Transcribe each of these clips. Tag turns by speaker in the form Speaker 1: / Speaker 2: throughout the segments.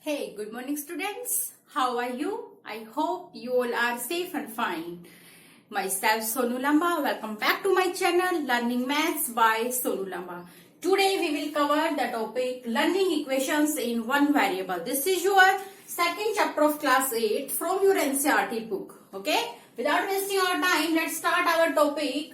Speaker 1: Hey, good morning students. How are you? I hope you all are safe and fine. Myself Sonu Lamba. Welcome back to my channel Learning Maths by Sonu Lamba. Today we will cover the topic learning equations in one variable. This is your second chapter of class 8 from your NCERT book. Okay? Without wasting our time, let's start our topic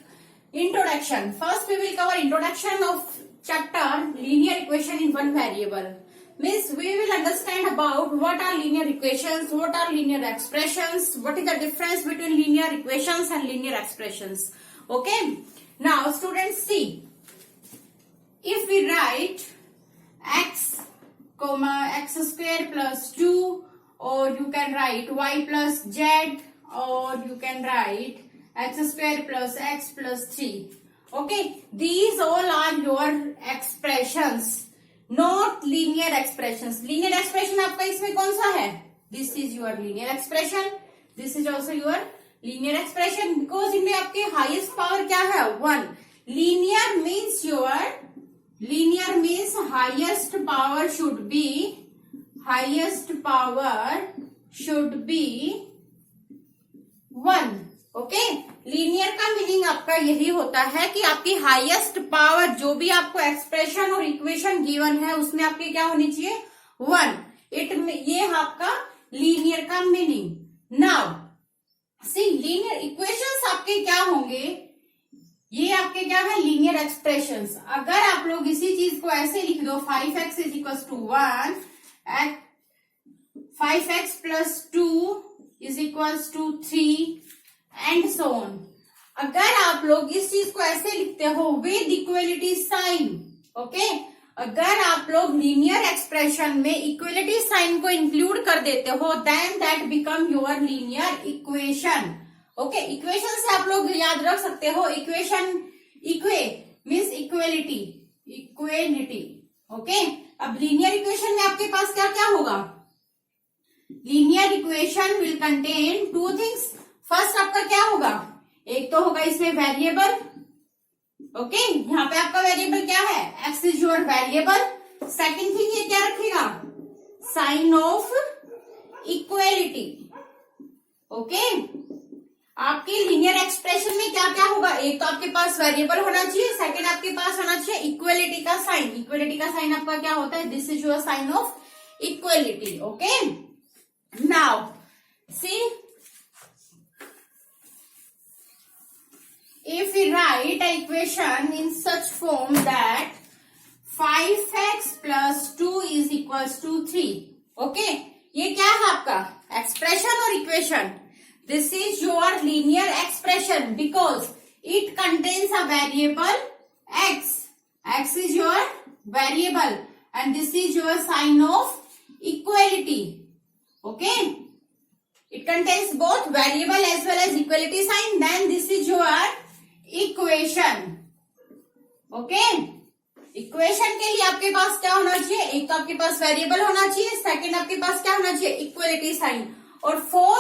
Speaker 1: introduction. First we will cover introduction of chapter linear equation in one variable. Means we will understand about what are linear equations, what are linear expressions, what is the difference between linear equations and linear expressions. Okay. Now students see, if we write x comma x square plus 2, or you can write y plus z, or you can write x square plus x plus 3. Okay. These all are your expressions. Not linear expression. Linear expression आपका इसमें कौन सा है? This is your linear expression. This is also your linear expression because इनमें आपके highest power क्या है? 1. Linear means highest power should be 1. Okay. Linear का मीनिंग आपका यही होता है कि आपकी हाईएस्ट पावर जो भी आपको एक्सप्रेशन और इक्वेशन गिवन है उसमें आपकी क्या होनी चाहिए? 1. ये आपका लीनियर का meaning. Now see, linear equations आपके क्या होंगे? ये आपके क्या है? Linear expressions. अगर आप लोग इसी चीज को ऐसे लिख दो, 5x is equal to 1, 5x plus 2 is equal to 3 and so on. अगर आप लोग इस चीज को ऐसे लिखते हो विद इक्वलिटी साइन, ओके, अगर आप लोग लीनियर एक्सप्रेशन में इक्वलिटी साइन को इंक्लूड कर देते हो, then that become your linear equation. Okay. Equation से आप लोग याद रख सकते हो, इक्वेशन मीन्स इक्वेलिटी. ओके. अब लीनियर इक्वेशन में आपके पास क्या क्या होगा? Linear equation will contain two things. First आपका क्या होगा? एक तो होगा इसमें वेरिएबल. ओके. यहाँ पे आपका वेरिएबल क्या है? X is your variable. Second thing ये क्या रखेगा? Sign of equality. ओके. आपकी लीनियर एक्सप्रेशन में क्या क्या होगा? एक तो आपके पास वेरिएबल होना चाहिए, सेकेंड आपके पास होना चाहिए इक्वेलिटी का साइन. इक्वेलिटी का साइन आपका क्या होता है? This is your sign of equality. Okay. Now see, if we write an equation in such form that 5x plus 2 is equals to 3. Okay, ये क्या है आपका? एक्सप्रेशन और equation. This is your linear expression because it contains a variable x. x is your variable and this is your sign of equality. Okay, it contains both variable as well as equality sign. Then this is your equation. Okay. Equation के लिए आपके पास क्या होना चाहिए? एक तो आपके पास वेरिएबल होना चाहिए, सेकंड आपके पास क्या होना चाहिए? Equality sign. और for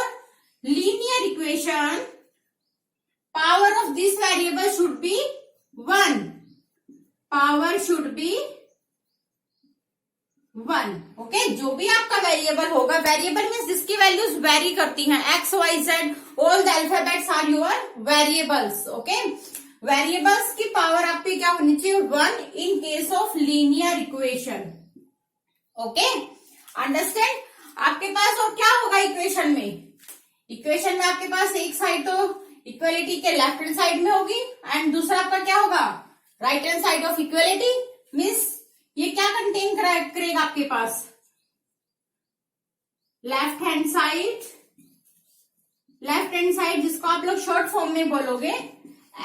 Speaker 1: linear equation power of this variable should be 1. Power should be 1. Okay. जो भी आपका वेरिएबल होगा, वेरिएबल मीन्स जिसकी वैल्यूज वेरी करती हैं, x y z, all the alphabets are your variables. Okay. Variables की power आपकी क्या होनी चाहिए? 1 in case of linear equation. Okay. Understand? आपके पास और क्या होगा इक्वेशन में? इक्वेशन में आपके पास एक साइड तो इक्वलिटी के लेफ्ट हैंड साइड में होगी एंड दूसरा आपका क्या होगा? Right hand side of equality. Means ये क्या कंटेन करेगा आपके पास? लेफ्ट हैंड साइड जिसको आप लोग शॉर्ट फॉर्म में बोलोगे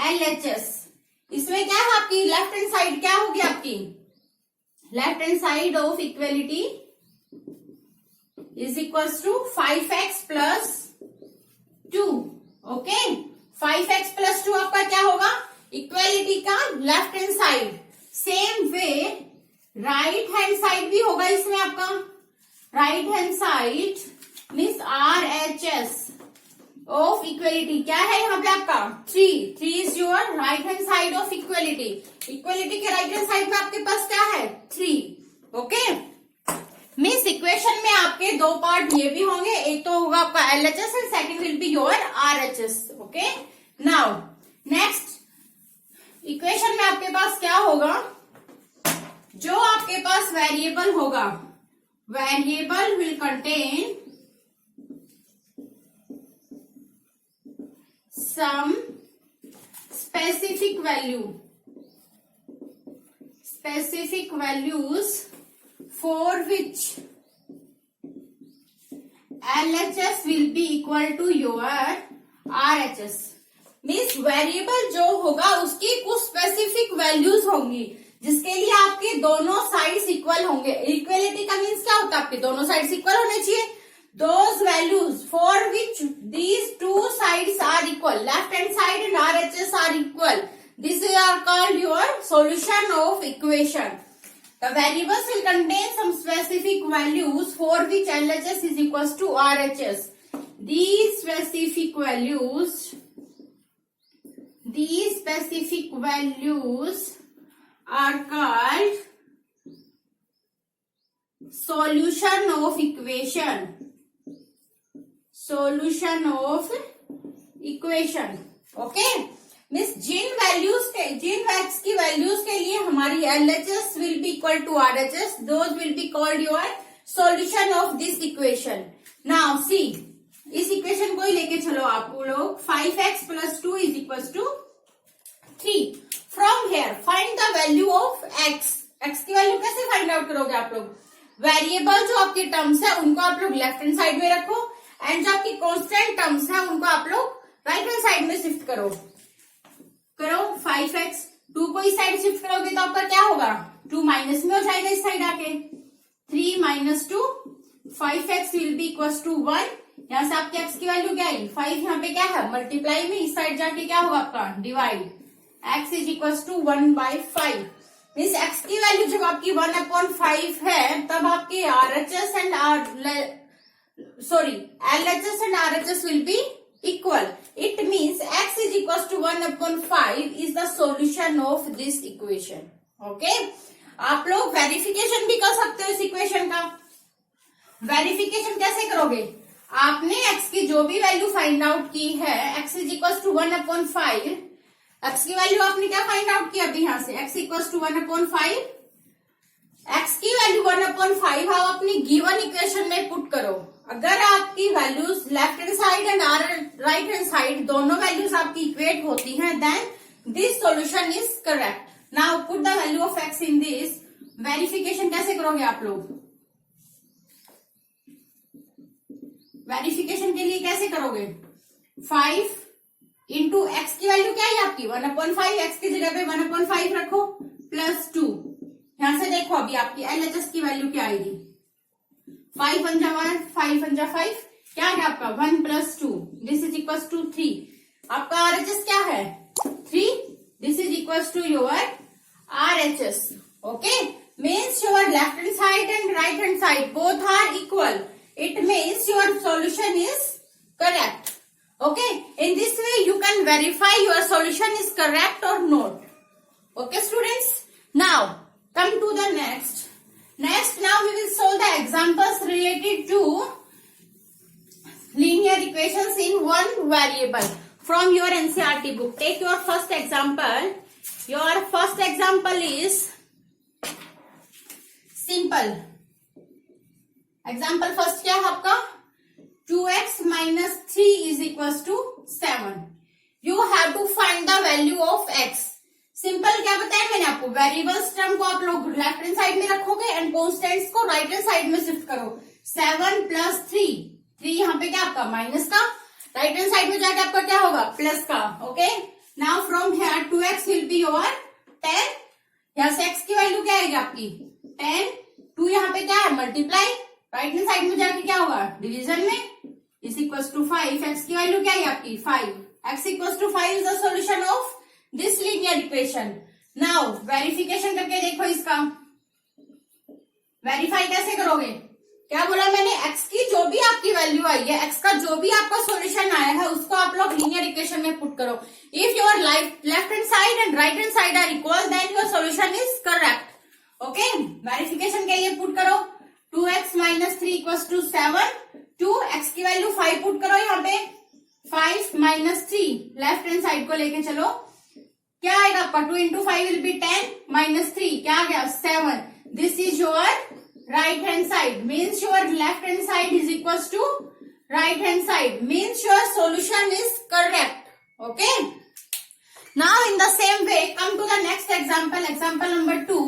Speaker 1: LHS. इसमें क्या है आपकी? लेफ्ट हैंड साइड क्या होगी आपकी? Left hand side of equality is equals to 5x plus 2. Okay. 5x plus 2 आपका क्या होगा? इक्वलिटी का left hand side. Same way right hand side भी होगा इसमें आपका. Right hand side means RHS of equality क्या है यहाँ पे आपका? 3 is your right hand side of equality. Equality के राइट हैंड साइड में आपके पास क्या है? 3. ओके. मीन्स इक्वेशन में आपके दो पार्ट ये भी होंगे, एक तो होगा आपका LHS and second will be your RHS. Okay, now next equation में आपके पास क्या होगा, जो आपके पास वेरिएबल होगा, variable will contain some specific values for which LHS will be equal to your RHS. Means variable जो होगा उसकी कुछ स्पेसिफिक वैल्यूज होंगी जिसके लिए आपके दोनों साइड्स इक्वल होंगे. इक्वलिटी का मीन्स क्या होता है, आपके दोनों साइड्स इक्वल होने चाहिए. Those values for which these two sides are equal, left hand side and RHS are equal, these are called your solution of equation. The variables will contain some specific values for which LHS is equals to RHS. These specific values are called solution of equation. Solution of equation. Okay, मिस जिन वैक्स की values के लिए हमारी LHS will be equal to RHS, those will be called your solution of this equation. Now see, इस equation को ही लेके चलो आप लोग. 5x plus 2 is equals to 3. From here find the value of x. x की value कैसे find out करोगे आप लोग, वेरिएबल जो आपके टर्म्स है उनको आप लोग लेफ्ट हैंड साइड में रखो एंड जो आपकी कांस्टेंट टर्म्स है उनको आप लोग राइट हैंड साइड में शिफ्ट करो. 5x, 2 को इस साइड शिफ्ट करोगे तो आपका क्या होगा, 2 माइनस में हो जाएगा इस साइड आके. 3 minus 2, 5x will be equal to 1. यहाँ से आपकी x की वैल्यू क्या है, 5. यहाँ पे क्या है, मल्टीप्लाई में इस साइड जाके क्या होगा आपका, divide. x is equal to 1/5. Means x की वैल्यू जब आपकी 1/5 है तब आपके LHS and RHS will be equal. It means x is equals to 1/5 is the solution of this equation. Okay? आप लोग वेरिफिकेशन भी कर सकते हो इस इक्वेशन का. वेरिफिकेशन कैसे करोगे, आपने x की जो भी वैल्यू फाइंड आउट की है, x is equals to 1/5. x की वैल्यू आपने क्या फाइंड आउट की अभी यहाँ से, x equals to 1/5. x की वैल्यू 1/5 आप अपनी गिवन इक्वेशन में पुट करो. अगर आपकी values left hand side and right hand side दोनों वैल्यूज आपकी इक्वेट होती हैं, then this solution is correct. Now put the value of x in this. Verification कैसे करोगे आप लोग, वेरिफिकेशन के लिए कैसे करोगे, 5 इंटू एक्स की वैल्यू क्या है आपकी 1/5, एक्स की जगह पे 1/5 रखो प्लस 2. यहां से देखो अभी आपकी LHS की वैल्यू क्या आएगी, 5 1 जा 1, 5 1 जा 5, क्या है आपका 1 plus 2, this is equals to 3. आपका RHS क्या है 3, this is equals to your RHS. Okay, means your left hand side and right hand side both are equal. It means your solution is correct. Okay, in this way you can verify your solution is correct or not. Okay students, now come to the next. Now we will solve the examples related to linear equations in one variable from your NCERT book. Take your first example. Your first example is simple. Example first क्या है आपका, 2x minus 3 is equals to 7. You have to find the value of x. Simple क्या बताया मैंने आपको, variables term को आप लोग लेफ्ट हैंड साइड में रखोगे एंड कॉन्स्टेंट्स को राइट हैंड साइड में शिफ्ट करो. 7 plus 3 यहाँ पे क्या आपका माइनस का, राइट हैंड साइड में जाके आपका क्या होगा प्लस का. Okay, now from here 2x will be your 10. यहाँ से x की वैल्यू क्या आएगी आपकी 10. 2 यहाँ पे क्या है मल्टीप्लाई, राइट हैंड साइड में जाके क्या होगा डिवीजन में, इज इक्वल्स टू 5. एक्स की वैल्यू क्या है आपकी 5. X equals to 5 is the solution of this linear equation. Now verification करके देखो इसका, वेरीफाई कैसे करोगे, क्या बोला मैंने, एक्स की जो भी आपकी वैल्यू आई है, एक्स का जो भी आपका सॉल्यूशन आया है उसको आप लोग लीनियर इक्वेशन में पुट करो. If your left hand side and right hand side are equal then your solution is correct. Okay, verification के लिए पुट करो 2x minus 3 equals to 7, 2x की वैल्यू 5 पुट करो यहाँ पे, 5 माइनस 3 लेफ्ट हैंड साइड को लेके चलो, क्या आएगा आपका 2 इंटू 5 विल बी 10 माइनस 3 क्या आ गया 7. This is your right hand side, means your left hand side is equals to right hand side, means your solution is correct. Okay, now in the same way come to the next example, example number 2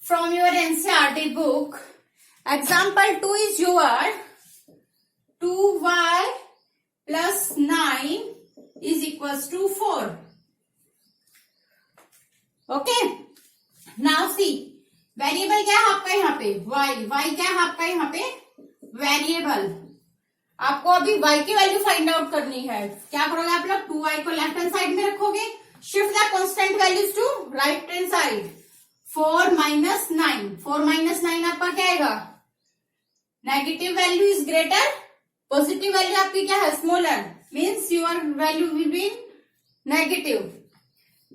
Speaker 1: from your NCERT book. Example 2 is your 2y plus 9 is equals to 4. Okay, now see variable क्या है आपका यहाँ पे y, y क्या है आपका यहाँ पे वेरिएबल. आपको अभी y की वैल्यू फाइंड आउट करनी है. क्या करोगे आप लोग 2y को लेफ्ट हैंड साइड में रखोगे, shift the constant values to right hand side. 4 minus 9, 4 minus 9 आपका क्या आएगा negative value is greater, positive value आपकी क्या है smaller, means your value will be negative.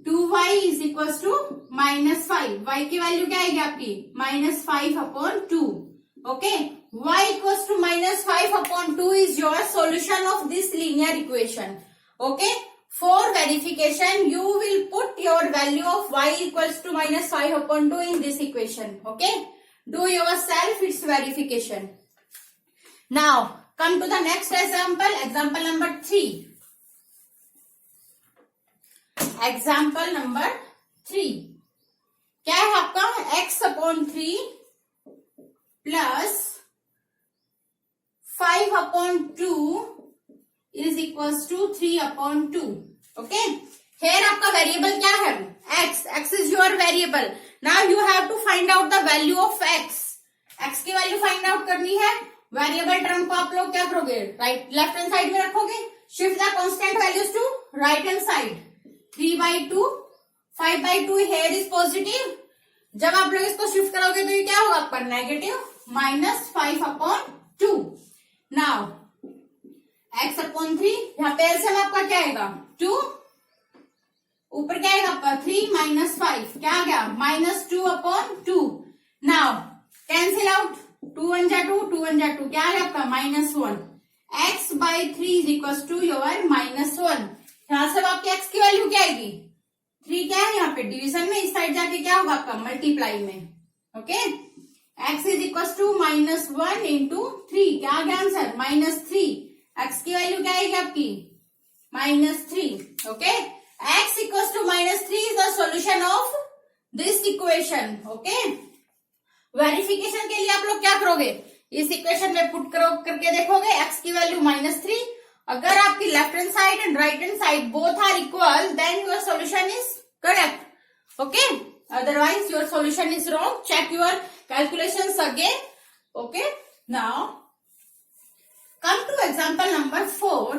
Speaker 1: 2y is equals to minus 5, y की value क्या आएगी आपकी minus 5 upon 2. Okay, y equals to minus 5 upon 2 is your solution of this linear equation. Okay, for verification you will put your value of y equals to minus 5 upon 2 in this equation. Okay, do yourself its verification. Now come to the next example, example number 3. Example number 3 क्या है आपका x upon 3 plus 5 upon 2 is equals to 3 upon 2. Okay, here आपका variable क्या है x, x is your variable. Now you have to find out the value of x. x की value find out करनी है. Variable term को आप लोग क्या करोगे राइट लेफ्ट हैंड साइड में रखोगे, shift the constant values to right hand side. 3/2 5/2 here is positive. जब आप लोग इसको शिफ्ट करोगे तो ये क्या होगा आपका negative minus 5 upon 2. Now x upon 3 यहाँ पे एलसीएम आपका क्या आएगा 2, ऊपर क्या आएगा आपका 3 माइनस 5 क्या आ गया minus 2 upon 2. Now cancel out, 2 1 जा 2, 2 1 जा 2 क्या आ गया आपका minus 1. x by 3 is equal to your minus 1. यहाँ से आपकी x की वैल्यू क्या आएगी 3 क्या है यहाँ पे डिवीजन में, इस साइड जाके क्या होगा आपका मल्टीप्लाई में. Okay, x is equal to minus 1 into 3 क्या आ गया आंसर माइनस 3. x की वैल्यू क्या आएगी आपकी minus 3. Okay, x equal to minus 3 is the solution of this equation. Okay, verification के लिए आप लोग क्या करोगे इस इक्वेशन में पुट करो करके देखोगे x की वैल्यू माइनस 3. अगर आपकी left hand side and right hand side both are equal then your solution is correct. Okay, otherwise your solution is wrong. Check your calculations again. Okay, now come to example number 4.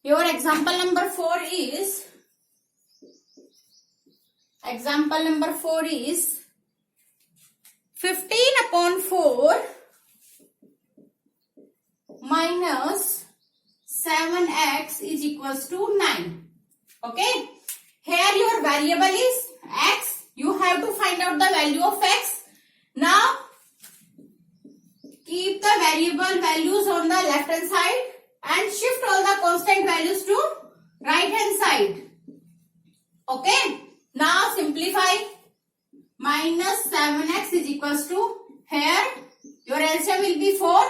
Speaker 1: Your example number 4 is 15 upon 4 minus 7x is equals to 9. Okay, here your variable is x. You have to find out the value of x. Now keep the variable values on the left hand side and shift all the constant values to right hand side. Okay, now simplify. Minus 7x is equals to, here your answer will be 4.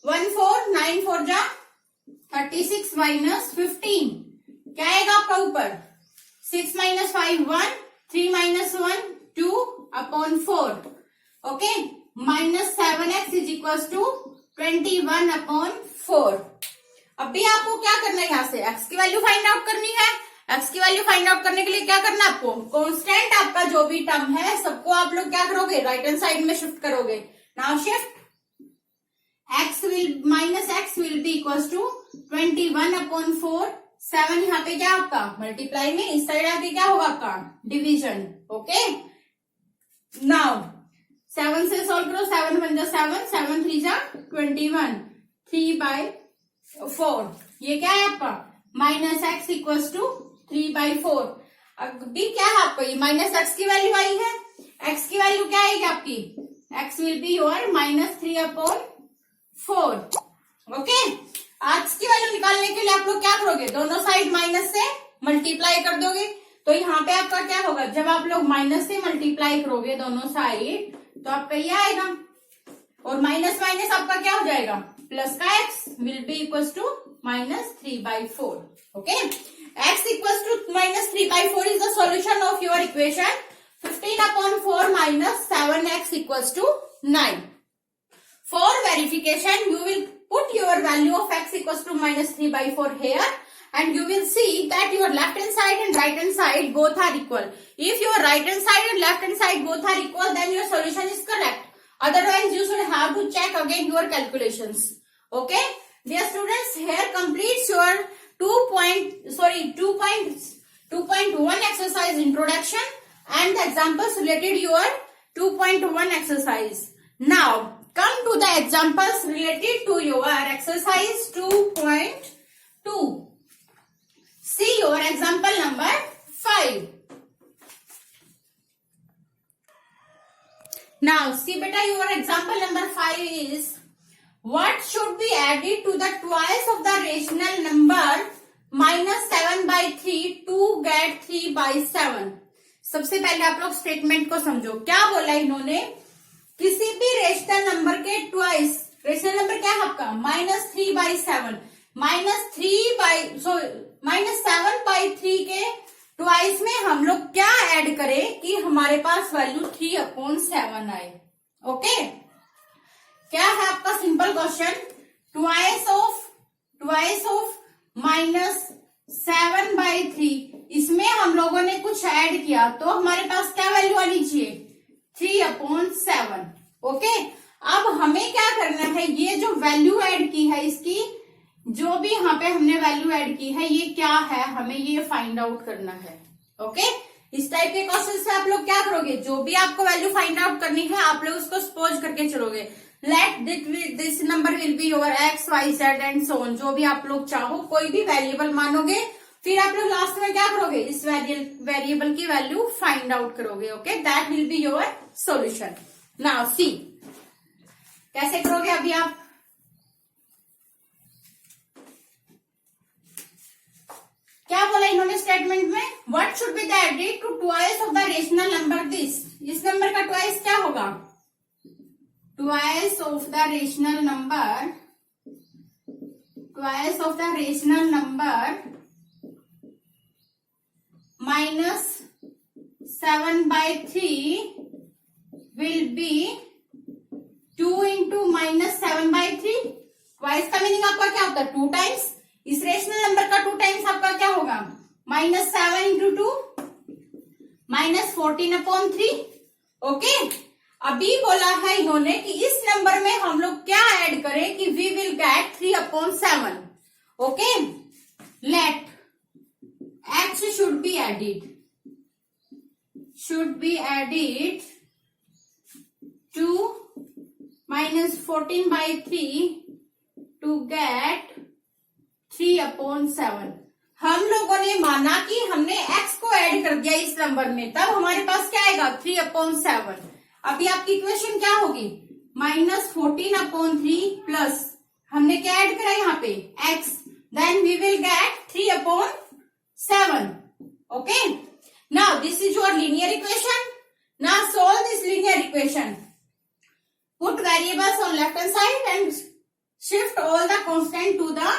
Speaker 1: 1 4 9 4 जा 36 minus 15 क्या आएगा आपका ऊपर 6 minus 5 1, 3 minus 1 2 upon 4. Okay, minus 7x is equals to 21 upon 4. अभी आपको क्या करना है यहाँ से x की वैल्यू फाइंड आउट करनी है. x की वैल्यू फाइंड आउट करने के लिए क्या करना है आपको कांस्टेंट आपका जो भी टर्म है सबको आप लोग क्या करोगे राइट हैंड साइड में शिफ्ट करोगे. Now shift x will be equals to 21 upon 4. 7 यहाँ पे क्या आपका मल्टीप्लाई में, इस साइड आके क्या होगा आपका डिवीजन. ओके, नाउ 7 से सॉल्व करो. 7 1 जा 7, 7 3 जा 21, 3/4. ये क्या है आपका माइनस एक्स इक्वल्स टू 3/4. अभी क्या है आपको ये माइनस एक्स की वैल्यू आई है. एक्स की वैल्यू क्या आएगी आपकी x will be your -3/4. Okay, आज की वैल्यू निकालने के लिए आप लोग क्या करोगे, दोनों साइड माइनस से मल्टीप्लाई कर दोगे। तो यहाँ पे आपका क्या होगा, जब आप लोग माइनस से मल्टीप्लाई करोगे दोनों साइड तो आपका ये आएगा, और माइनस माइनस आपका क्या हो जाएगा, प्लस का x will be equal to -3/4. Okay, x equal to -3/4 is the solution of your equation 15/4 - 7x equal to 9. For verification, you will put your value of x equals to -3/4 here, and you will see that your left hand side and right hand side both are equal. If your right hand side and left hand side both are equal, then your solution is correct. Otherwise, you should have to check again your calculations. Okay, dear students, here completes your 2.1 exercise introduction and the examples related your 2.1 exercise. Now, come to the examples related to your exercise 2.2. See your example number 5. Now, see beta, your example number 5 is, what should be added to the twice of the rational number -7/3 to get 3/7. सबसे पहले आप लोग statement को समझो, क्या बोला इन्होंने, किसी भी रेशनल नंबर के ट्वाइस, रेशनल नंबर क्या है आपका -3/7, -7/3 के ट्वाइस में हम लोग क्या ऐड करें कि हमारे पास वैल्यू 3/7 आए. ओके, क्या है आपका सिंपल क्वेश्चन, ट्वाइस ऑफ -7/3, इसमें हम लोगों ने कुछ ऐड किया तो हमारे पास क्या वैल्यू आनी चाहिए, 3/7. ओके, अब हमें क्या करना है, ये जो वैल्यू ऐड की है इसकी, जो भी यहाँ पे हमने वैल्यू ऐड की है ये क्या है, हमें ये फाइंड आउट करना है. ओके, इस टाइप के क्वेश्चन से आप लोग क्या करोगे, जो भी आपको वैल्यू फाइंड आउट करनी है आप लोग उसको सपोज करके चलोगे. Let this number will be your x, y, z and so on, जो भी आप लोग चाहो कोई भी वेरिएबल मानोगे, फिर आप लोग लास्ट में क्या करोगे, इस वेरिएबल की वैल्यू फाइंड आउट करोगे. Okay, that will be your solution. Now see कैसे करोगे अभी आप, क्या बोला इन्होंने स्टेटमेंट में, what should be the added to twice of the rational number this. इस नंबर का ट्वाइस क्या होगा, twice of the rational number -7/3 will be 2 into -7/3. Twice का मीनिंग आपका क्या होता है, 2 टाइम्स. इस रेशनल नंबर का 2 टाइम्स आपका क्या होगा, -7 into 2 -14/3. ओके, अभी बोला है इन्होंने कि इस नंबर में हम लोग क्या ऐड करें कि we will get 3/7. Okay, let x should be added to -14/3 to get 3/7. हम लोगों ने माना कि हमने x को ऐड कर दिया इस नंबर में, तब हमारे पास क्या आएगा 3/7. अभी आपकी इक्वेशन क्या होगी, -14/3 प्लस हमने क्या ऐड करा यहाँ पे x, then we will get 3/7. Okay, now this is your linear equation. Now solve this linear equation. Put variables on left hand side and shift all the constant to the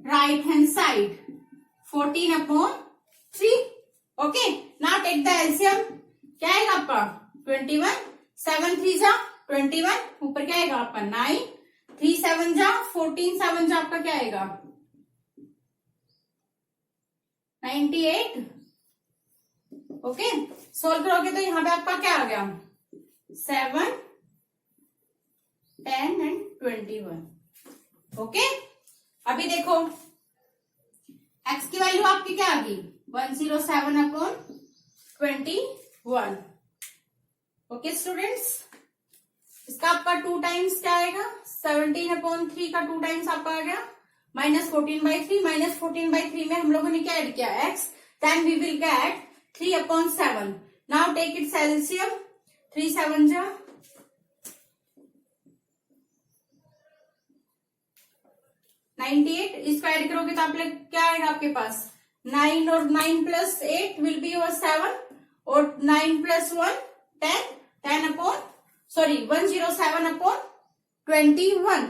Speaker 1: right hand side. 14/3. Okay. Now take the LCM. क्या आएगा आपका 21. 7 3 जा 21. ऊपर क्या आएगा आपका 9. 3 7 जा 14. 7 जा आपका क्या आएगा 98. ओके, सोल्व करोगे तो यहाँ पे आपका क्या आ गया 7 10 एंड 21. ओके, अभी देखो x की वैल्यू आपकी क्या आ गई 107/21. ओके स्टूडेंट्स, इसका आपका 2 टाइम्स क्या आएगा 17/3 का 2 टाइम्स आपका आ गया -14/3. -14/3 में हम लोगों ने क्या ऐड किया x, then we will get 3/7. Now take its LCM. 3 7 जा 98, इसको ऐड करोगे तो आप लोग क्या आएगा आपके पास 9 और 9 प्लस 8 विल बी योर 7 और 9 plus 1 10, 10 upon 107 upon 21.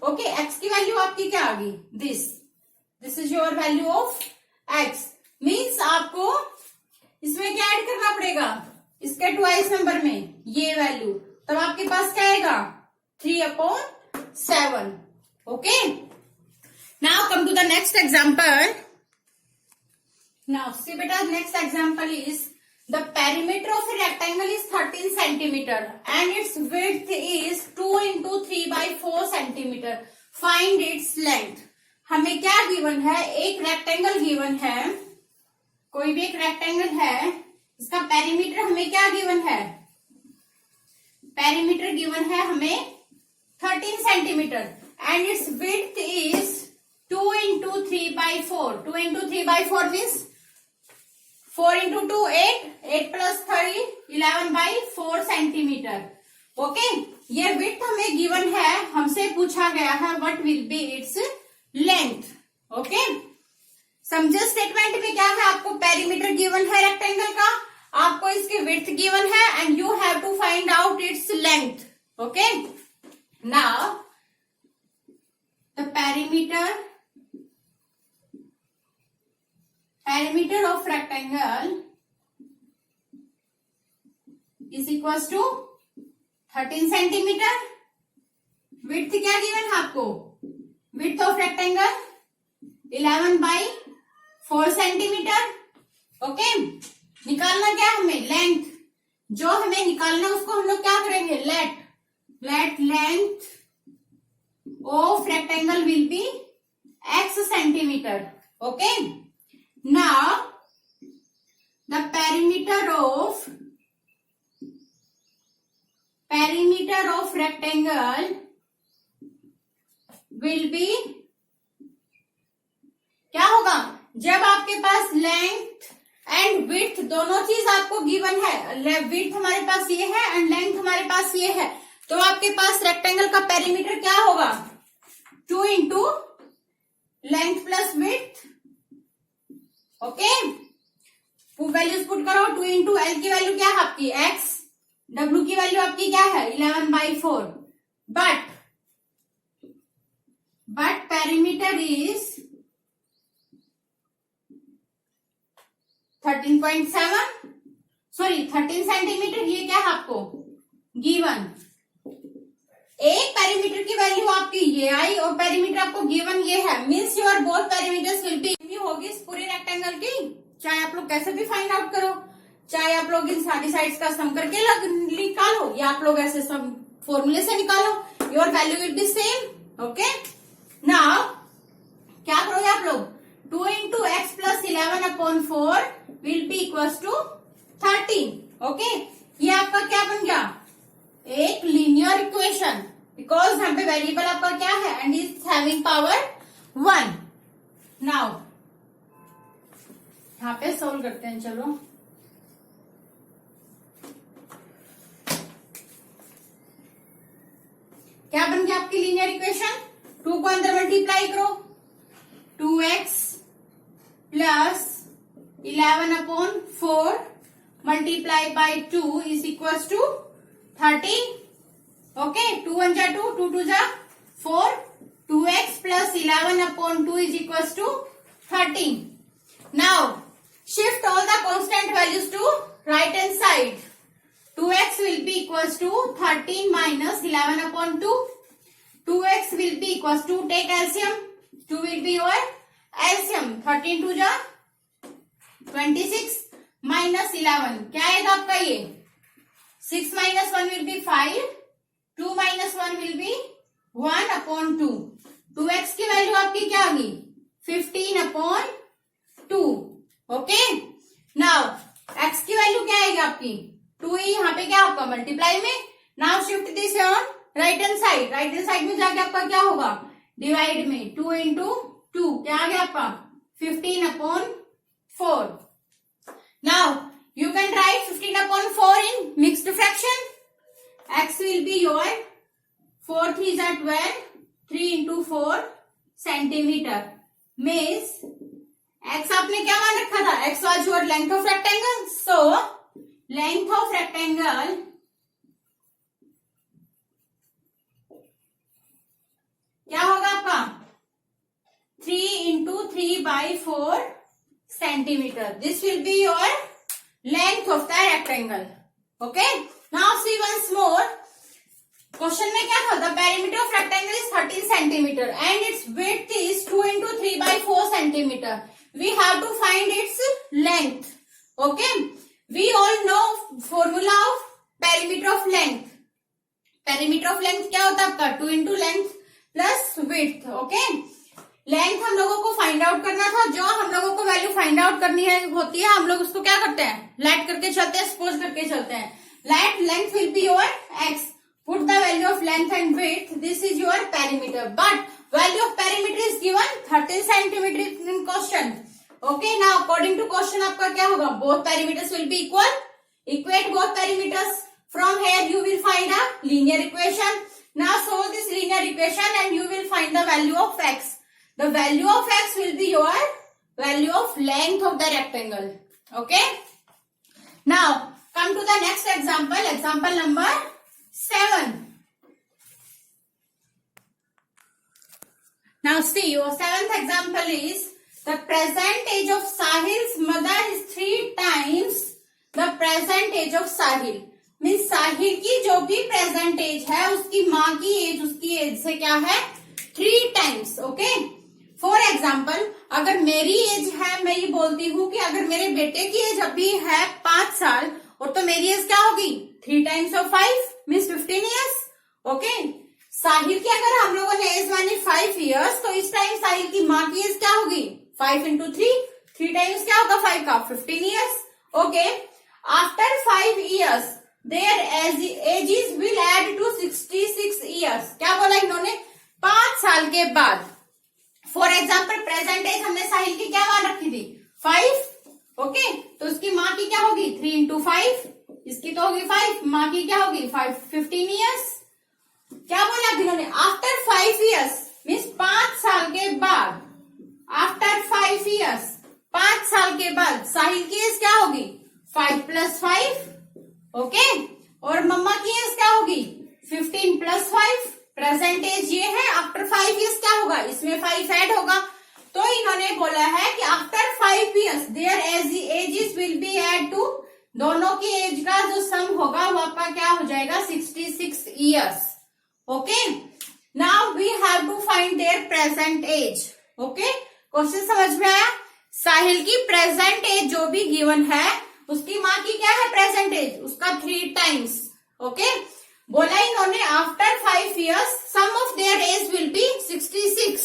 Speaker 1: Okay, x की वैल्यू आपकी क्या आ गई, this is your value of x. Means आपको इसमें क्या ऐड करना पड़ेगा, इसके ट्वाइस नंबर में ये वैल्यू, तब आपके पास क्या आएगा 3/7. Okay, now come to the next example. Now see बेटा, next example is the perimeter of a rectangle is 13 centimeter and its width is 2 into 3 by 4 centimeter. Find its length. हमें क्या गिवन है, एक रेक्टेंगल गिवन है, कोई भी एक rectangle है, इसका पेरीमीटर हमें क्या गिवन है, पेरीमीटर गिवन है हमें 13 centimetre and its width is 2 into 3 by 4. 2 into 3 by 4 means 4 into 2 8, 8 plus 3 11 by 4 centimetre. Okay, ये विड्थ हमें गिवन है, हमसे पूछा गया है what will be it's length. Okay, समझे स्टेटमेंट में क्या है, आपको पेरीमीटर गिवन है रेक्टेंगल का, आपको इसकी विड्थ गिवन है and you have to find out its length. Okay, now the perimeter of rectangle is equals to 13 centimetre. Width क्या गिवन है आपको, width of rectangle 11 by 4 centimetre. Okay, निकालना क्या हमें, लेंथ. जो हमें निकालना उसको हम लोग क्या करेंगे, late length of rectangle will be x centimetre. Okay, now the perimeter of rectangle will be क्या होगा, जब आपके पास लेंथ एंड विड्थ दोनों चीज आपको गिवन है, विड्थ हमारे पास ये है एंड लेंथ हमारे पास ये है, तो आपके पास रेक्टेंगल का पेरीमीटर क्या होगा, 2 into length plus width. Okay, values put करो. 2 into L की वैल्यू क्या है आपकी x, W की वैल्यू आपकी क्या है 11 by 4, but perimeter is 13 centimetre. ये क्या है आपको गिवन, एक पेरीमीटर की वैल्यू आपकी ये आई और पेरीमीटर आपको गिवन ये है, means your both perimeters will be होगी इस पूरे रेक्टेंगल की, चाहे आप लोग कैसे भी फाइंड आउट करो, चाहे आप लोग इन सारी साइड्स का सम करके निकालो या आप लोग ऐसे सम फॉर्मूले से निकालो, your value will B same. Okay, now क्या करोगे आप लोग, 2 into x plus 11 upon 4 will be equals to 13. Okay, ये आपका क्या बन गया, एक लीनियर इक्वेशन, बिकॉज यहाँ पे वेरिएबल आपका क्या है and is having power 1. Now यहाँ पे सोल्व करते हैं, चलो. क्या बन गया आपकी लीनियर इक्वेशन, 2 को अंदर मल्टीप्लाई करो, 2x plus 11 upon 4 multiply by 2 is equals to 13. Okay, 2 1 जा 2, 2 2 जा 4, 2x plus 11 upon 2 is equals to 13. Now shift all the constant values to right hand side. 2x will be equals to 13 minus 11 upon 2. 2x will be equals to, take LCM, 2 will be your LCM, 13 2 जा 26 minus 11 क्या आएगा आपका ये, 6 minus 1 will be 5, 2 minus 1 will be 1 upon 2. 2x की value आपकी क्या आ गई 15 upon 2. Okay, now x की वैल्यू क्या आएगी आपकी 2 ही, यहाँ पे क्या आपका मल्टीप्लाई में. Now shift this on right hand side, right hand side में जाके आपका क्या होगा डिवाइड में 2 into 2 क्या आ गया आपका 15 upon 4. Now you can write 15 upon 4 in mixed fraction. X will be your 4 3s are 12, 3 into 4 centimeter. Centimetre means x आपने क्या मान रखा था, x was your length of rectangle, so length of rectangle क्या होगा आपका 3 × 3/4 centimetre. This will be your length of the rectangle. Okay, now see once more. Question में क्या था, the perimeter of rectangle is 13 centimetre and its width is 2 × 3/4 centimetre. We have to find its length. Okay, we all know formula of perimeter of length. Perimeter of length क्या होता है आपका 2 × length plus width. Okay, length हम लोगों को find out करना था. जो हम लोगों को वैल्यू फाइंड आउट करनी है होती है, हम लोग उसको क्या करते हैं, लेट करके चलते हैं, सपोज करके चलते हैं. Late length will be your x. Put the value of length and width. This is your perimeter. But value of perimeter is given 13 centimeter in question. Okay. Now according to question आपका क्या होगा, both perimeters will be equal. Equate both perimeters. From here you will find a linear equation. Now solve this linear equation and you will find the value of x. The value of x will be your value of length of the rectangle. Okay. Now come to the next example. Example number 7. Now see, your seventh example is the present age of Sahil's mother is 3 times the present age of Sahil. Means Sahil की जो भी present as है उसकी माँ की as उसकी as से क्या है 3 टाइम्स. ओके, फॉर एग्जाम्पल अगर मेरी एज है, मैं ये बोलती हूँ कि अगर मेरे बेटे की एज अभी है 5 साल और तो मेरी एज क्या होगी 3 times of 5 means 15 years. Okay, Sahil की अगर हम लोगों ने एज मानी 5 ईयर्स तो इस टाइम साहिल की माँ की एज क्या होगी 5 × 3 टाइम्स क्या होगा 5 का 15 years. Okay, after 5 years their ages will add to 66 years. क्या बोला इन्होंने 5 साल के बाद. फॉर एग्जाम्पल प्रेजेंट एज हमने साहिल की क्या मान रखी थी 5. ओके, तो उसकी माँ की क्या होगी 3 × 5, इसकी तो होगी 5, माँ की क्या होगी 15 ईयर्स. क्या बोला अभी इन्होंने आफ्टर 5 ईयर्स मीन्स 5 साल के बाद. आफ्टर 5 ईयर्स 5 साल के बाद साहिल की एज क्या होगी 5 + 5. ओके, और मम्मा की एज क्या होगी 15 + 5. प्रेजेंट एज ये है, आफ्टर 5 ईयर्स क्या होगा इसमें 5 ऐड होगा. तो इन्होंने बोला है कि after 5 years their ages will be add to, दोनों की एज का जो सम होगा वो आपका क्या हो जाएगा 66 years. Okay, now we have to find their present age. Okay, question समझ में आया. साहिल की प्रेजेंट एज जो भी गिवन है उसकी माँ की क्या है प्रेजेंट एज उसका 3 टाइम्स. ओके, बोला इन्होंने after 5 years sum of their age will be 66.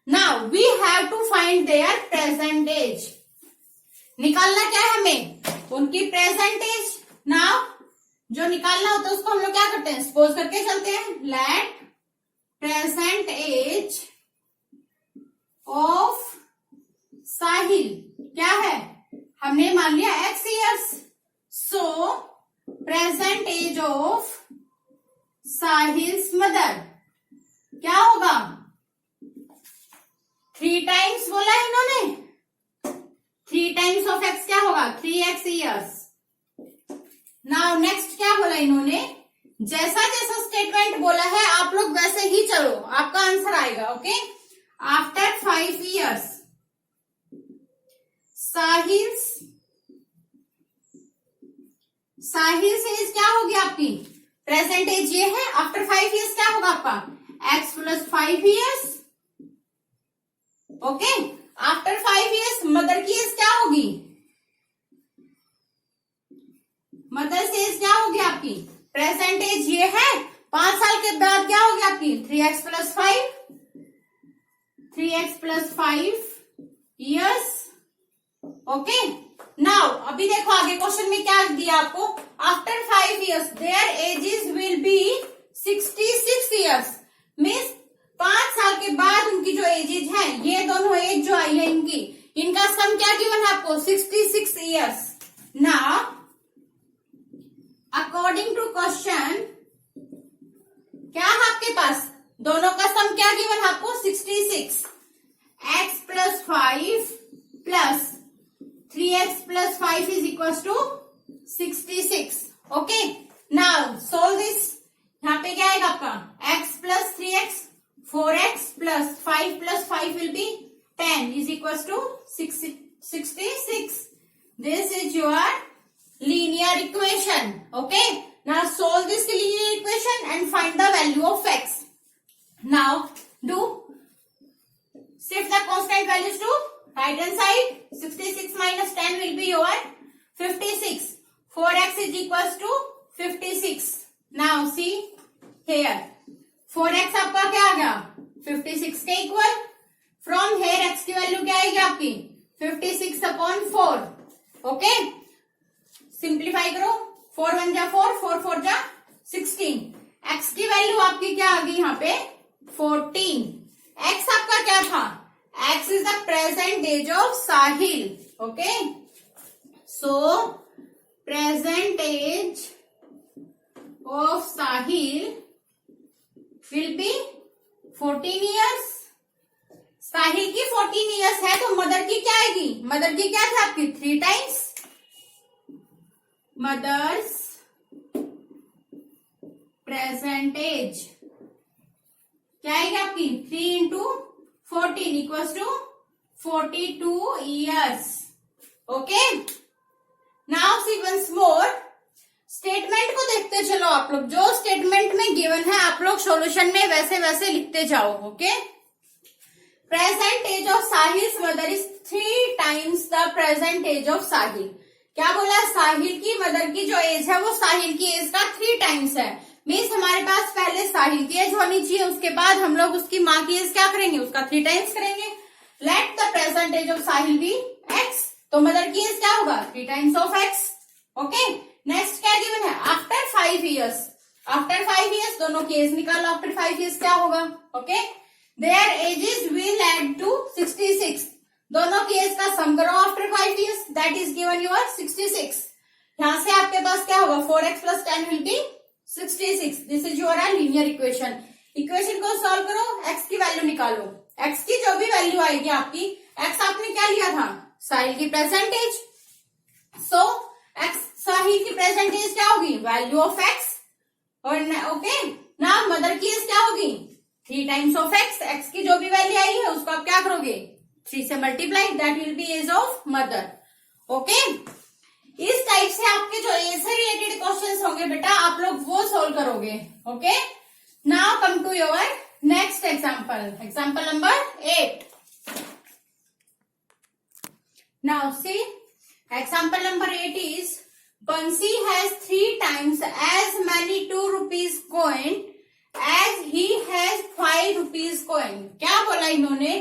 Speaker 1: Now we have to find their present age. निकालना क्या है हमें उनकी प्रेजेंट एज. नाउ जो निकालना होता है उसको हम लोग क्या करते हैं सपोज करके चलते हैं. Let present age of Sahil क्या है, हमने मान लिया x years. So present age of Sahil's mother क्या होगा 3 टाइम्स बोला है इन्होंने. 3 टाइम्स ऑफ x क्या होगा 3x ईयर्स. नाउ नेक्स्ट क्या बोला इन्होंने, जैसा जैसा स्टेटमेंट बोला है आप लोग वैसे ही चलो, आपका आंसर आएगा. Okay, after 5 years Sahil's age क्या होगी आपकी प्रेजेंट एज ये है. आफ्टर 5 ईयर्स क्या होगा आपका x + 5 years. Okay, after 5 years mother की एज क्या होगी, मदर्स एज क्या होगी आपकी प्रेजेंट एज ये है. 5 साल के बाद क्या होगी आपकी 3x + 5 ईयर्स. ओके, नाउ अभी देखो आगे क्वेश्चन में क्या दिया आपको. After 5 years their ages will be 66 years. Means 5 साल के बाद उनकी जो एजेज है, ये दोनों एज जो आई है इनकी, इनका सम क्या गिवन है आपको 66 years. Now according to question क्या है आपके पास, दोनों का सम क्या गिवन है आपको 66. x plus 5 plus 3x plus 5 is equals to 66. Okay, now solve this. यहाँ पे क्या आएगा आपका x plus 3x, 4x plus 5 plus 5 will be 10 is equals to 66. This is your linear equation. Okay, now solve this linear equation and find the value of x. Now do shift the constant values to right hand side. 66 minus 10 will be your 56. 4x is equals to 56. Now see here 4x आपका क्या आ गया 56 के equal. From here x की value क्या आएगी आपकी 56 upon 4. Okay, simplify करो. 4 1 जा 4, 4 4 जा 16. x की वैल्यू आपकी क्या आ गई यहाँ पे 14. x आपका क्या था x is the present age of Sahil. Okay, so present age of Sahil will be 14 years. साहिल की 14 इयर्स है तो मदर की क्या आएगी. मदर की क्या था आपकी 3 टाइम्स. मदर्स प्रेजेंट एज क्या आएगी आपकी 3 into 14 equals to 42 years. Okay, now see once more. Statement को देखते चलो आप लोग. जो स्टेटमेंट में गिवन है आप लोग सॉल्यूशन में वैसे वैसे लिखते जाओ. Okay, present age of Sahil mother is 3 times the present age of Sahil. क्या बोला साहिल की मदर की जो एज है वो साहिल की एज का 3 टाइम्स है. मीन्स हमारे पास पहले साहिल की एज होनी चाहिए, उसके बाद हम लोग उसकी माँ की एज क्या करेंगे उसका 3 टाइम्स करेंगे. Let the present age of Sahil be x, तो मदर की एज क्या होगा 3 times of x. Okay, next क्या गिवन है आफ्टर 5 इयर्स. आफ्टर 5 इयर्स दोनों की एज निकालो. आफ्टर 5 इयर्स क्या होगा. Okay, their ages will add to 66. दोनों की एज का सम करो after 5 years, that is given your 66. यहां से आपके पास क्या होगा 4x plus 10 will be 66. This is your linear equation. Equation को सॉल्व करो, x की वैल्यू निकालो. x की जो भी वैल्यू आएगी आपकी, x आपने क्या लिया था साहिल की प्रेजेंट एज. सो x साहिल की प्रेजेंट एज क्या होगी वैल्यू ऑफ x. और ओके, ना मदर की एज क्या होगी 3 टाइम्स ऑफ x. x की जो भी वैल्यू आई है उसको आप क्या करोगे 3 से multiply, that will be age of mother. Okay, इस टाइप से आपके जो एज से रिलेटेड क्वेश्चंस होंगे बेटा आप लोग वो सोल्व करोगे. Okay, now come to your next example. Example number 8. Now see example number 8 is Bansi has 3 times as many 2 rupees coin as he has 5 rupees coin. क्या बोला इन्होंने,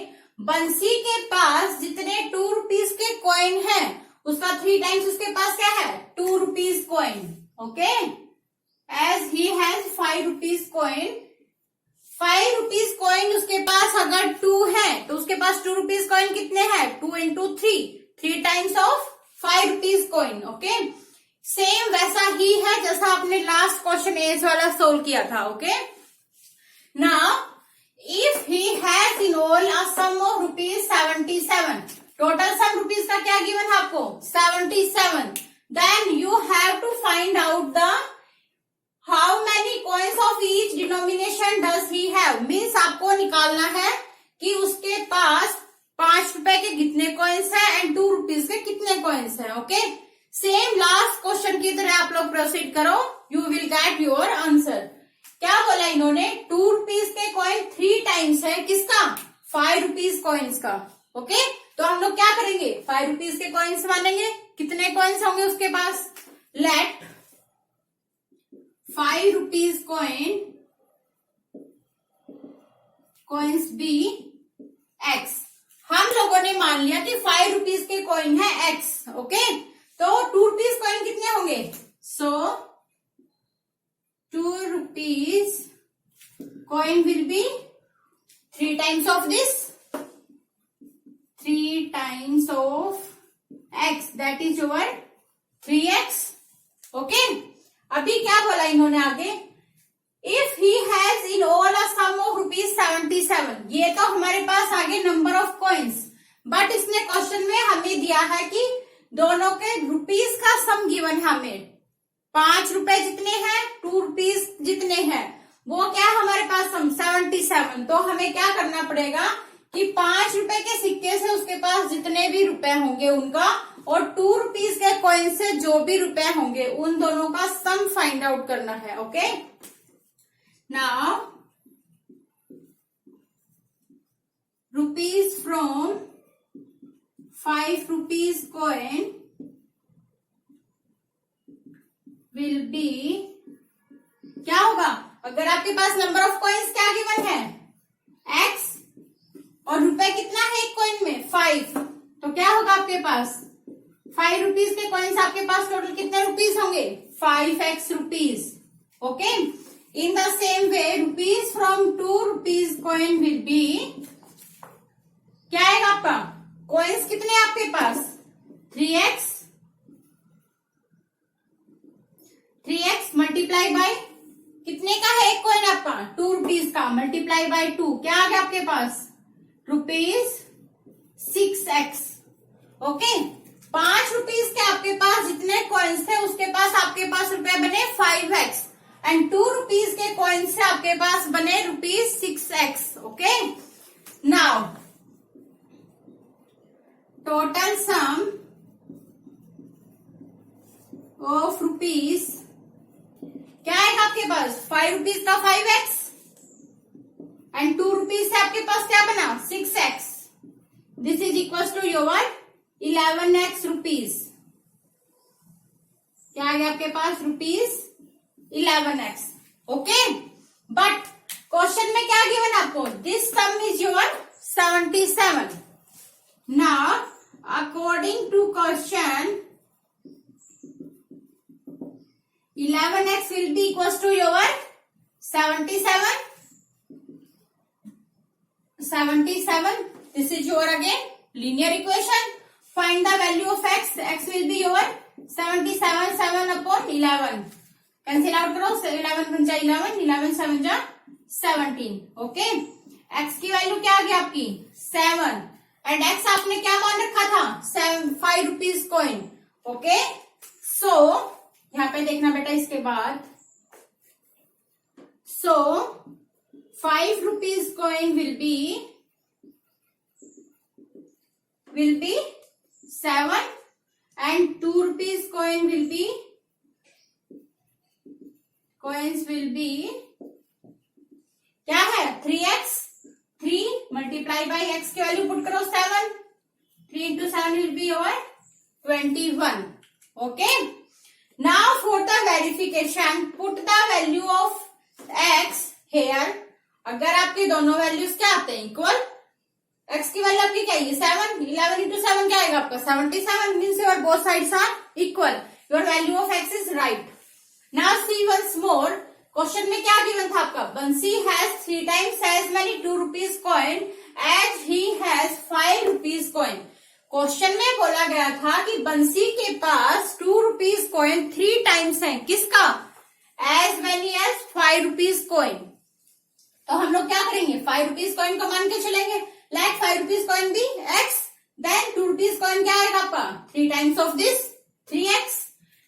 Speaker 1: बंसी के पास जितने 2 rupees के कॉइन है उसका 3 टाइम्स उसके पास क्या है 2 rupees coin. Okay, as he has 5 rupees coin. 5 rupees coin उसके पास अगर 2 है तो उसके पास 2 rupees coin कितने हैं 2 into 3 times of 5 rupees coin. Okay, same वैसा ही है जैसा आपने लास्ट क्वेश्चन एज वाला सोल्व किया था. Okay, now if he has in all a sum of ₹77, total sum rupees का क्या गिवन है आपको 77, then you have to find out the how many coins of each denomination does he have. Means आपको निकालना है कि उसके पास 5 रुपए के कितने कॉइन्स है एंड 2 रुपीज के कितने कॉइन्स है. ओके, सेम लास्ट क्वेश्चन की तरह आप लोग प्रोसीड करो, you will get your answer. क्या बोला इन्होंने 2 रुपीज के कॉइन 3 टाइम्स है किसका 5 रुपीज कॉइन्स का. ओके, तो हम लोग क्या करेंगे 5 रुपीज के कॉइन्स मानेंगे. कितने कॉइन्स होंगे उसके पास, let 5 rupees coins be x. हम लोगों ने मान लिया कि 5 रुपीज के कॉइन है x. ओके, तो 2 रुपीज कॉइन कितने होंगे, so 2 rupees coin will be 3 times of this, 3 times of x, that is your 3x. Okay, अभी क्या बोला इन्होंने आगे, if he has in all a sum of ₹77, ये तो हमारे पास आगे नंबर ऑफ कॉइन्स, बट इसने क्वेश्चन में हमें दिया है कि दोनों के रुपीस का सम गिवन है हमें। 5 रुपए जितने हैं, 2 रुपीस जितने हैं, वो क्या है हमारे पास सम 77। तो हमें क्या करना पड़ेगा कि 5 रुपए के सिक्के से उसके पास जितने भी रुपए होंगे उनका, और 2 रुपीस के कॉइन से जो भी रुपए होंगे उन दोनों का सम फाइंड आउट करना है। Okay, now rupees from 5 rupees coin will be, क्या होगा अगर आपके पास नंबर ऑफ कॉइन्स क्या गिवन है x, और रुपए कितना है एक कॉइन में 5, तो क्या होगा आपके पास 5 रुपीस के कॉइन्स, आपके पास टोटल कितने रुपीस होंगे 5x rupees. Okay, in the same way rupees from 2 rupees coin will be, क्या आएगा आपका कॉइन्स कितने आपके पास 3x मल्टीप्लाई बाय, कितने का है एक कॉइन आपका 2 रुपीस का, मल्टीप्लाई बाय 2, क्या आ गया आपके पास ₹6x। ओके, 5 रुपीस के आपके पास जितने कॉइन्स थे उसके पास आपके पास रुपए बने 5x, एंड 2 रुपीस के कॉइन्स से आपके पास बने ₹6x। Okay, now total some of rupees क्या आएगा आपके पास 5 रुपीस का 5x, एंड 2 रुपीस से आपके पास क्या बना 6x। This is equal to your 11x rupees. क्या आ गया आपके पास ₹11x। ओके, बट क्वेश्चन में क्या गिवन आपको, this some is your 77। Now according to question 11x will be equals to your 77. This is your again linear equation. Find the value of x. X will be your 77, 7 upon 11. Cancel out करो, 11 बन जाए 11, 11 7 जा 17. Okay, x की value क्या आ गई आपकी 7, and x आपने क्या मान रखा था 5 रुपीस कॉइन। ओके, सो यहाँ पे देखना बेटा इसके बाद, सो 5 rupees coin will be 7, and 2 rupees coin will B, coins will B क्या है 3x, 3 मल्टीप्लाई बाई x की वैल्यू पुट करो 7, 3 into 7 will be your 21. Okay, now for the verification put the value of x here. अगर आपके दोनों values क्या आते हैं इक्वल, x की वैल्यू आपकी क्या है 7, 11 into 7 क्या आएगा आपका 77, means your both sides are equal, your value of x is right. Now see once more, question में क्या गिवन था आपका, बंसी has 3 times as many 2 rupees coin as he has 5 rupees coin. Question में बोला गया था कि बंसी के पास 2 rupees coin 3 times है, किसका as many as 5 rupees coin. तो हम लोग क्या करेंगे 5 rupees coin को मान के चलेंगे, like 5 rupees coin भी x, then 2 rupees coin क्या आएगा आपका 3 times of this 3x.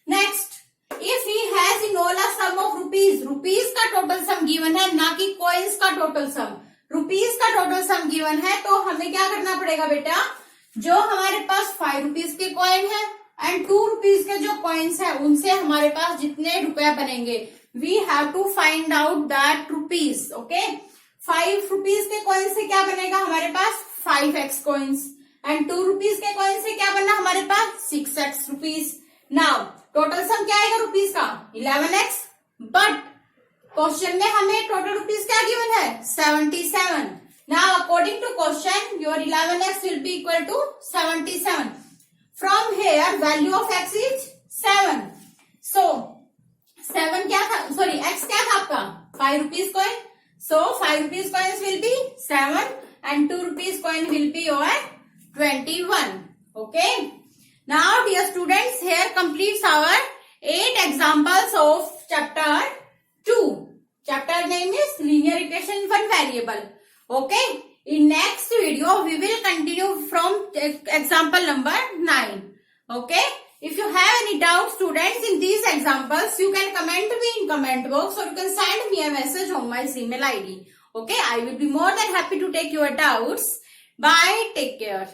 Speaker 1: Next, if he has in all a sum of rupees, rupees का टोटल सम गिवन है, ना कि कॉइन्स का टोटल सम, रुपीज का टोटल सम गिवन है, तो हमें क्या करना पड़ेगा बेटा, जो हमारे पास 5 रुपीज के कॉइन है एंड 2 रुपीज के जो कॉइन्स है उनसे हमारे पास जितने रुपए बनेंगे, we have to find out that rupees. Okay, 5 rupees के कॉइन से क्या बनेगा हमारे पास 5x कॉइन्स, एंड 2 रुपीज के कॉइन से क्या बनना हमारे पास 6x rupees. Now total sum क्या आएगा रुपीज का 11x, बट क्वेश्चन में हमें टोटल रुपीज क्या गिवन है 77. Now according to question your 11x will be equal to 77. From here value of x is 7. So 7 क्या था, सॉरी x क्या था आपका 5 rupees coin, so 5 rupees coins will be 7 and 2 rupees coin will be your 21. Okay, now dear students, here completes our 8 examples of chapter 2. Chapter name is linear equation one variable. Okay. In next video, we will continue from example number 9. Okay. If you have any doubts, students, in these examples, you can comment me in comment box or you can send me a message on my email ID. Okay. I will be more than happy to take your doubts. Bye. Take care.